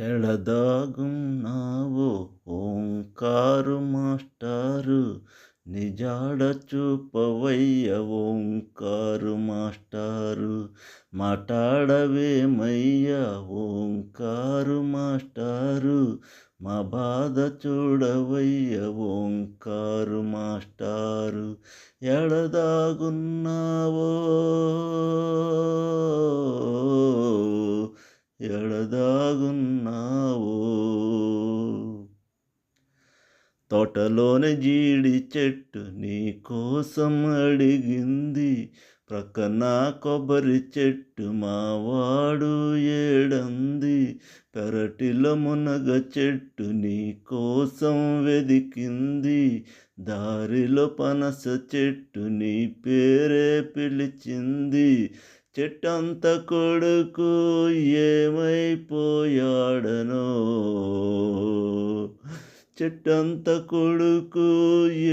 ఎడదాగున్నావో ఓంకారు మాస్టారు, నిజాడ చూపవయ్య ఓంకారు మాస్టారు. మాటాడవేమయ్యా ఓంకారు మాస్టారు, మా బాధ చూడవయ్య ఓంకారు మాస్టారు. ఎడదాగున్నావో ఎడదాగున్నావో. తోటలోని జీడి చెట్టు నీ కోసం అడిగింది, ప్రక్కన కొబ్బరి చెట్టు మావాడు ఏడంది. పెరటిలో మునగ చెట్టు నీ కోసం వెదికింది, దారిలో పనస చెట్టు నీ పేరే పిలిచింది. చెట్టంత కొడుకు ఏమైపోయాడనో, చెట్టంత కొడుకు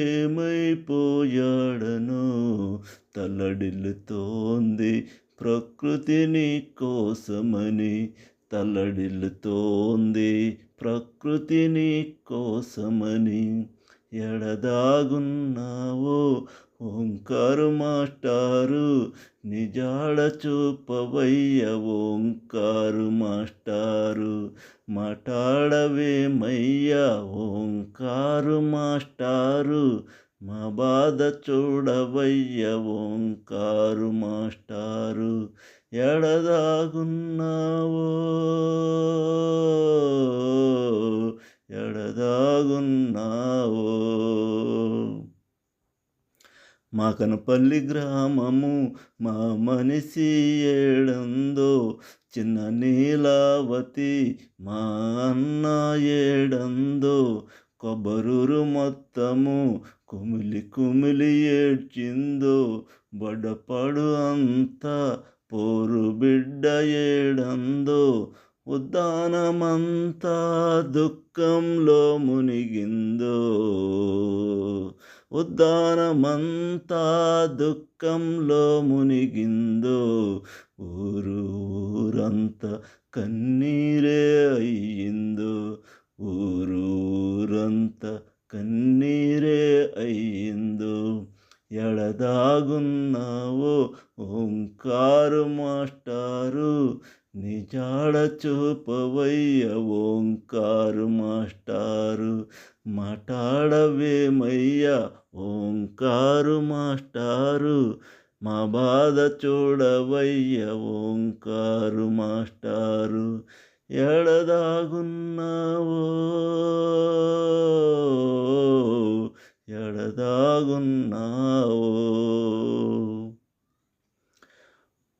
ఏమైపోయాడనో. తల్లడిల్లుతోంది ప్రకృతి నీ కోసమని, తల్లడిల్లుతోంది ప్రకృతి నీ కోసమని. ఎడదాగున్నావో ఓంకారు మాస్టారు, నిజాడ చూపవయ్య ఓంకారు మాస్టారు. మాటాడవేమయ్యా ఓంకారు మాస్టారు, మా బాధ చూడవయ్య ఓంకారు మాస్టారు. ఎడదాగున్నావో ఎడదాగున్నావో. మా కనపల్లి గ్రామము మా మనిషి ఏడందో, చిన్న నీలావతి మా అన్న ఏడందో. కొబ్బరూరు మొత్తము కుమిలి కుమిలి ఏడ్చిందో, బడపడు అంతా పోరు బిడ్డ ఏడందో. ఉద్దానమంతా దుఃఖంలో మునిగిందో, ఉద్దానమంతా దుఃఖంలో మునిగిందో. ఊరంతా కన్నీరే అయ్యిందో, ఊరంతా కన్నీరే అయ్యిందో. ఎడదాగున్నావో ఓంకారు మాస్టారు, నిజాడ చూపవయ్య ఓంకారు మాస్టారు. మాటాడవేమయ్యా ఓంకారు మాస్టారు, మా బాధ చూడవయ్య ఓంకారు మాస్టారు. ఎడదాగున్నావో ఎడదాగున్నావో.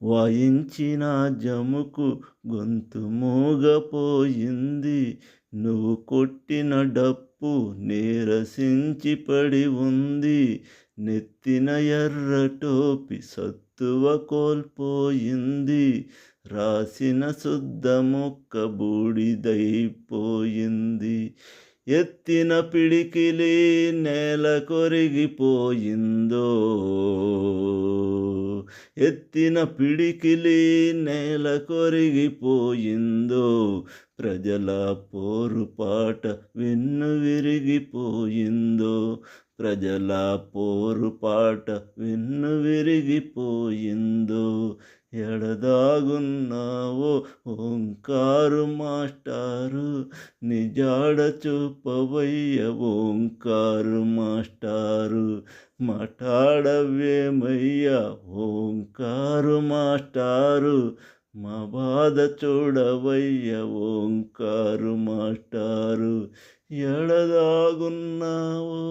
వాయించిన జముకు గొంతు మూగపోయింది, నువ్వు కొట్టిన డప్పు నీరసించి పడి ఉంది. నెత్తిన ఎర్ర టోపి సత్తువ కోల్పోయింది, రాసిన శుద్ధ మొక్క బూడిదైపోయింది. ఎత్తిన పిడికిలి నేల కొరిగిపోయిందో, ఎత్తిన పిడికిలి నేల కొరిగిపోయిందో. ప్రజల పోరుపాట వెన్ను విరిగిపోయిందో, ప్రజల పోరుపాట వెన్ను విరిగిపోయిందో. ఎడదాగున్నావో ఓంకారు మాస్టారు, నిజాడ చూపవయ్య ఓంకారు మాస్టారు. మాటాడవేమయ్యా ఓంకారు మాస్టారు, మా బాధ చూడవయ్య ఓంకారు మాస్టారు. ఎడదాగున్నావో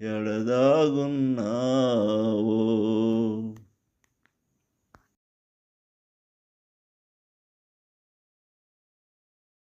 ఎడదాగున్నావో.